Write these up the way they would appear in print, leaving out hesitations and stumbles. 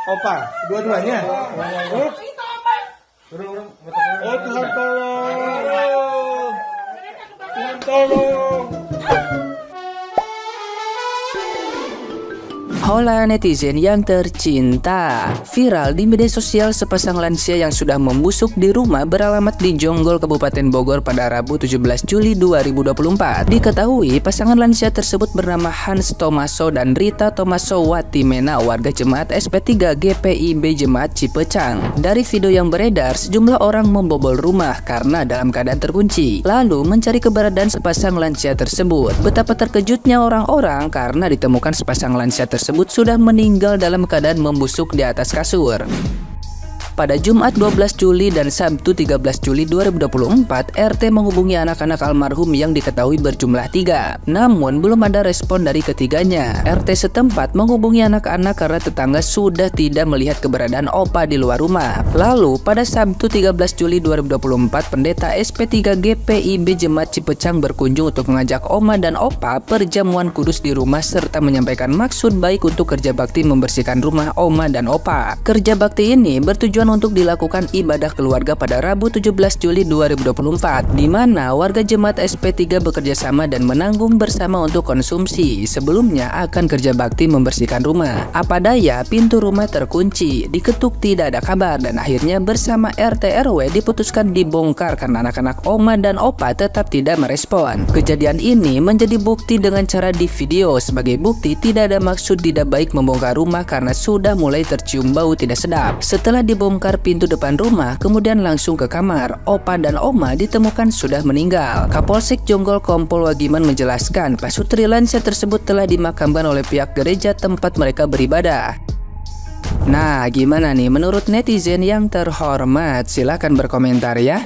Opa, dua-duanya. Oh Tuhan tolong. Tuhan tolong. Hola netizen yang tercinta. Viral di media sosial sepasang lansia yang sudah membusuk di rumah beralamat di Jonggol, Kabupaten Bogor pada Rabu 17 Juli 2024. Diketahui pasangan lansia tersebut bernama Hans Tomaso dan Rita Tomaso Watimena, warga jemaat SP3 GPIB Jemaat Cipecang. Dari video yang beredar, sejumlah orang membobol rumah karena dalam keadaan terkunci, lalu mencari keberadaan sepasang lansia tersebut. Betapa terkejutnya orang-orang karena ditemukan sepasang lansia tersebut sudah meninggal dalam keadaan membusuk di atas kasur. Pada Jumat 12 Juli dan Sabtu 13 Juli 2024, RT menghubungi anak-anak almarhum yang diketahui berjumlah 3. Namun belum ada respon dari ketiganya. RT setempat menghubungi anak-anak karena tetangga sudah tidak melihat keberadaan opa di luar rumah. Lalu pada Sabtu 13 Juli 2024, pendeta SP3 GPIB Jemaat Cipecang berkunjung untuk mengajak oma dan opa perjamuan kudus di rumah serta menyampaikan maksud baik untuk kerja bakti membersihkan rumah oma dan opa. Kerja bakti ini bertujuan untuk dilakukan ibadah keluarga pada Rabu 17 Juli 2024, di mana warga jemaat SP3 bekerja sama dan menanggung bersama untuk konsumsi. Sebelumnya akan kerja bakti membersihkan rumah. Apa daya, pintu rumah terkunci, diketuk tidak ada kabar, dan akhirnya bersama RT RW diputuskan dibongkar karena anak-anak oma dan opa tetap tidak merespon. Kejadian ini menjadi bukti dengan cara di video. Sebagai bukti tidak ada maksud tidak baik membongkar rumah karena sudah mulai tercium bau tidak sedap. Setelah dibongkar pintu depan rumah, kemudian langsung ke kamar. Opa dan oma ditemukan sudah meninggal. Kapolsek Jonggol Kompol Wagiman menjelaskan, pasutri lansia tersebut telah dimakamkan oleh pihak gereja tempat mereka beribadah. Nah, gimana nih menurut netizen yang terhormat? Silahkan berkomentar ya.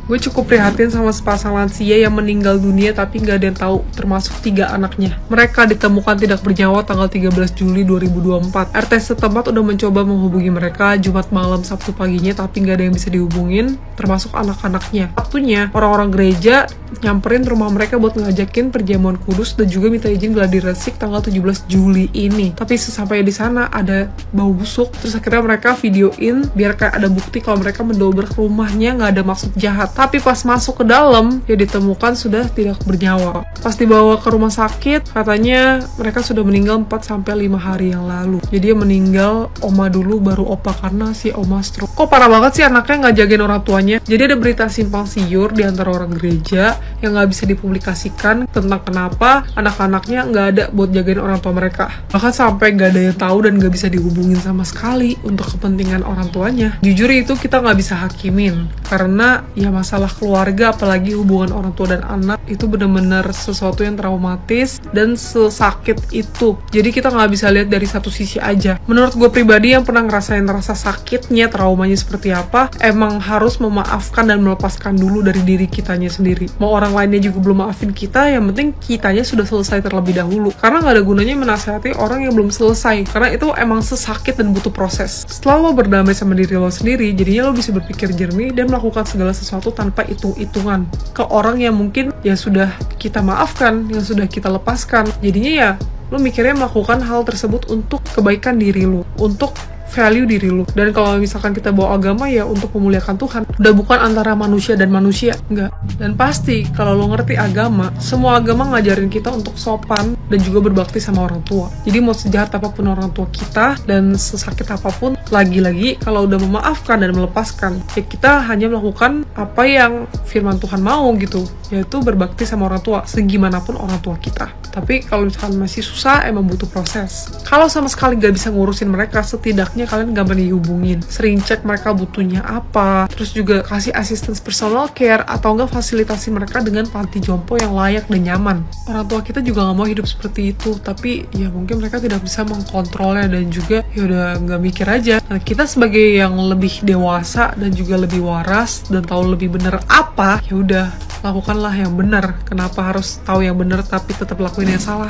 Gue cukup prihatin sama sepasang lansia yang meninggal dunia tapi nggak ada yang tahu, termasuk 3 anaknya. Mereka ditemukan tidak bernyawa tanggal 13 Juli 2024. RT setempat udah mencoba menghubungi mereka Jumat malam Sabtu paginya tapi nggak ada yang bisa dihubungin, termasuk anak-anaknya. Sabtunya, orang-orang gereja nyamperin rumah mereka buat ngajakin perjamuan kudus dan juga minta izin gladi resik tanggal 17 Juli ini. Tapi sesampai di sana ada bau busuk, terus akhirnya mereka videoin biar kayak ada bukti kalau mereka mendobrak rumahnya, nggak ada maksud jahat. Tapi pas masuk ke dalam, ya ditemukan sudah tidak bernyawa. Pas dibawa ke rumah sakit, katanya mereka sudah meninggal 4-5 hari yang lalu. Jadi yang meninggal oma dulu, baru opa karena si oma stroke. Kok parah banget sih anaknya nggak jagain orang tuanya? Jadi ada berita simpang siur di antara orang gereja yang nggak bisa dipublikasikan tentang kenapa anak-anaknya nggak ada buat jagain orang tua mereka. Bahkan sampai nggak ada yang tahu dan nggak bisa dihubungin sama sekali untuk kepentingan orang tuanya. Jujur itu kita nggak bisa hakimin, karena ya masalah keluarga, apalagi hubungan orang tua dan anak, itu benar-benar sesuatu yang traumatis dan sesakit itu. Jadi kita nggak bisa lihat dari satu sisi aja. Menurut gue pribadi yang pernah ngerasain rasa sakitnya, traumanya seperti apa, emang harus memaafkan dan melepaskan dulu dari diri kitanya sendiri. Mau orang lainnya juga belum maafin kita, yang penting kitanya sudah selesai terlebih dahulu. Karena nggak ada gunanya menasihati orang yang belum selesai, karena itu emang sesakit dan butuh proses. Setelah lo berdamai sama diri lo sendiri, jadinya lo bisa berpikir jernih dan melakukan segala sesuatu tanpa hitung-hitungan ke orang yang mungkin ya sudah kita maafkan, yang sudah kita lepaskan. Jadinya ya lo mikirnya melakukan hal tersebut untuk kebaikan diri lo, untuk value diri lu. Dan kalau misalkan kita bawa agama ya untuk memuliakan Tuhan, udah bukan antara manusia dan manusia, enggak. Dan pasti kalau lo ngerti agama, semua agama ngajarin kita untuk sopan dan juga berbakti sama orang tua. Jadi mau sejahat apapun orang tua kita dan sesakit apapun, lagi-lagi kalau udah memaafkan dan melepaskan, ya kita hanya melakukan apa yang firman Tuhan mau gitu, yaitu berbakti sama orang tua segimanapun orang tua kita. Tapi kalau misalkan masih susah, emang butuh proses. Kalau sama sekali gak bisa ngurusin mereka, setidaknya kalian gampang dihubungin, sering cek mereka butuhnya apa, terus juga kasih assistance personal care atau enggak fasilitasi mereka dengan panti jompo yang layak dan nyaman. Orang tua kita juga gak mau hidup seperti itu, tapi ya mungkin mereka tidak bisa mengkontrolnya dan juga ya udah gak mikir aja. Nah, kita sebagai yang lebih dewasa dan juga lebih waras dan tahu lebih benar apa, ya udah lakukanlah yang benar. Kenapa harus tahu yang benar tapi tetap lakuin yang salah?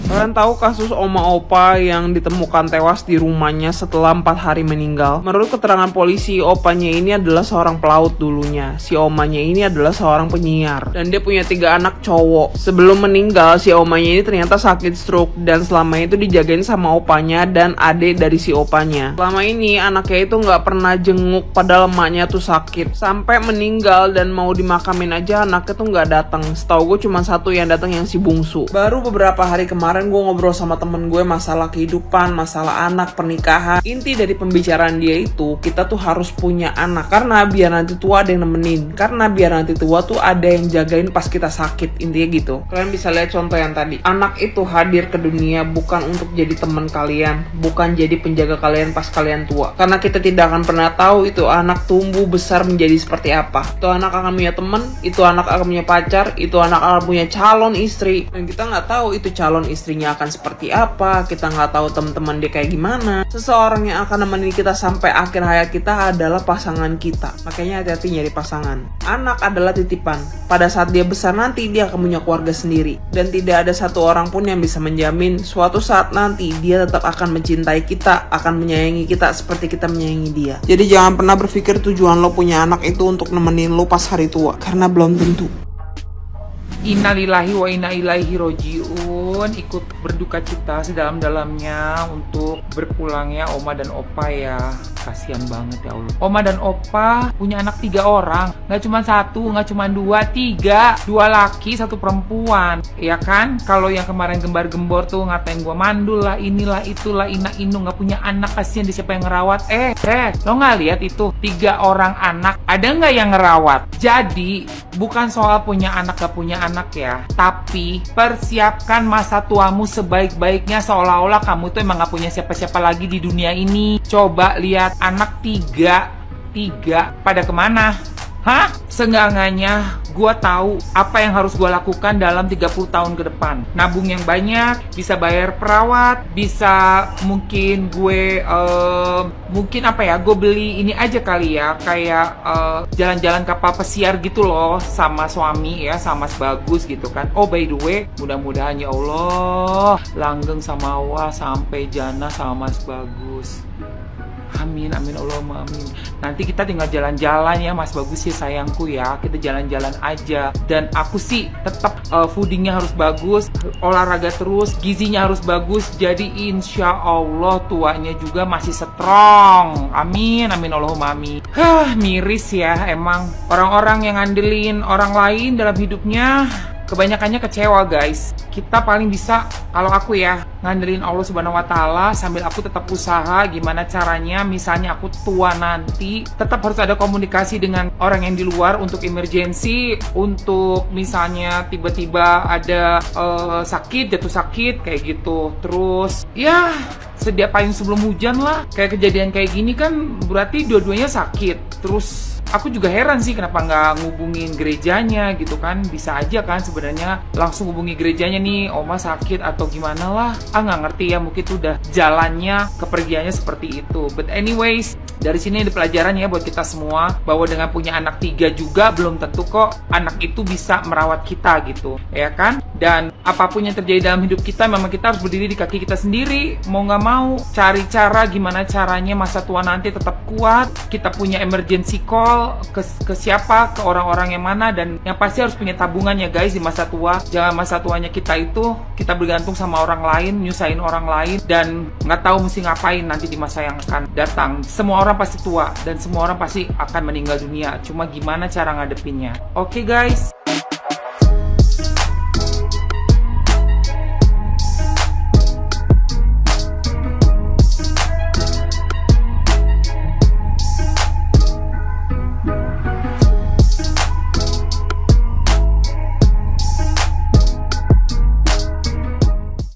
Kalian tahu kasus Oma Opa yang ditemukan tewas di rumahnya setelah 4 hari meninggal? Menurut keterangan polisi, opanya ini adalah seorang pelaut dulunya. Si omanya ini adalah seorang penyiar. Dan dia punya 3 anak cowok. Sebelum meninggal, si omanya ini ternyata sakit stroke. Dan selama itu dijagain sama opanya dan adik dari si opanya. Selama ini anaknya itu nggak pernah jenguk padahal emaknya tuh sakit. Sampai meninggal dan mau dimakamin aja anaknya tuh nggak datang. Setahu gue cuma satu yang datang, yang si bungsu. Baru beberapa hari kemarin gue ngobrol sama temen gue masalah kehidupan, masalah anak, pernikahan. Inti dari pembicaraan dia itu, kita tuh harus punya anak karena biar nanti tua ada yang nemenin, karena biar nanti tua tuh ada yang jagain pas kita sakit. Intinya gitu. Kalian bisa lihat contoh yang tadi. Anak itu hadir ke dunia bukan untuk jadi teman kalian, bukan jadi penjaga kalian pas kalian tua, karena kita tidak akan pernah tahu itu anak tumbuh besar menjadi seperti apa. Itu anak akan punya teman, itu anak akan punya pacar, itu anak akan punya calon istri, dan kita nggak tahu itu calon istrinya akan seperti apa. Kita nggak tahu teman-teman dia kayak gimana. Seseorang yang akan nemenin kita sampai akhir hayat kita adalah pasangan kita. Makanya hati-hati nyari pasangan. Anak adalah titipan. Pada saat dia besar nanti dia akan punya keluarga sendiri, dan tidak ada satu orang pun yang bisa menjamin suatu saat nanti dia tetap akan mencintai kita, akan menyayangi kita seperti kita menyayangi dia. Jadi jangan pernah berpikir tujuan lo punya anak itu untuk nemenin lo pas hari tua, karena belum tentu. Innalillahi wa inna ilaihi rojiun. Ikut berduka cita sedalam-dalamnya untuk berpulangnya Oma dan Opa ya. Kasihan banget ya Allah. Oma dan Opa punya anak 3 orang. Nggak cuma 1, nggak cuma 2, 3. 2 laki, 1 perempuan. Ya kan? Kalau yang kemarin gembar-gembor tuh ngatain gua mandul lah, inilah, itulah, ina-inu. Nggak punya anak, kasihan di siapa yang ngerawat. Lo nggak lihat itu? 3 orang anak. Ada nggak yang ngerawat? Jadi, bukan soal punya anak gak punya anak ya. Tapi, persiapkan masa tuamu sebaik-baiknya seolah-olah kamu tuh emang gak punya siapa-siapa lagi di dunia ini. Coba lihat anak 3 pada kemana? Hah? Seenggak-enggaknya gue tahu apa yang harus gue lakukan dalam 30 tahun ke depan. Nabung yang banyak, bisa bayar perawat, bisa mungkin gue gue beli ini aja kali ya, kayak jalan-jalan kapal pesiar gitu loh sama suami ya, sama Mas Bagus gitu kan. Oh by the way, mudah-mudahan ya Allah langgeng sama Allah sampai jannah sama Mas Bagus. Amin, amin, Allahumma amin. Nanti kita tinggal jalan-jalan ya Mas Bagus ya sayangku ya. Kita jalan-jalan aja. Dan aku sih tetap foodingnya harus bagus, olahraga terus, gizinya harus bagus. Jadi insya Allah tuanya juga masih strong. Amin, amin, Allahumma amin. Miris ya emang. Orang-orang yang ngandelin orang lain dalam hidupnya kebanyakannya kecewa guys. Kita paling bisa, kalau aku ya, ngandelin Allah Subhanahu wa Ta'ala sambil aku tetap usaha gimana caranya. Misalnya aku tua nanti, tetap harus ada komunikasi dengan orang yang di luar untuk emergency, untuk misalnya tiba-tiba ada sakit, jatuh sakit kayak gitu. Terus ya sedia payung sebelum hujan lah. Kayak kejadian kayak gini kan berarti dua-duanya sakit. Terus aku juga heran sih kenapa nggak ngubungin gerejanya gitu kan. Bisa aja kan sebenarnya langsung hubungi gerejanya nih, Oma sakit atau gimana lah. Nggak ngerti ya, mungkin itu udah jalannya, kepergiannya seperti itu. But anyways, dari sini ada pelajaran ya buat kita semua, bahwa dengan punya anak 3 juga belum tentu kok anak itu bisa merawat kita gitu, ya kan? Dan apapun yang terjadi dalam hidup kita, memang kita harus berdiri di kaki kita sendiri. Mau nggak mau, cari cara gimana caranya masa tua nanti tetap kuat. Kita punya emergency call ke siapa, ke orang-orang yang mana, dan yang pasti harus punya tabungan ya guys di masa tua. Jangan masa tuanya kita itu kita bergantung sama orang lain, nyusahin orang lain, dan nggak tahu mesti ngapain nanti di masa yang akan datang. Semua orang pasti tua dan semua orang pasti akan meninggal dunia. Cuma gimana cara ngadepinnya? Oke guys.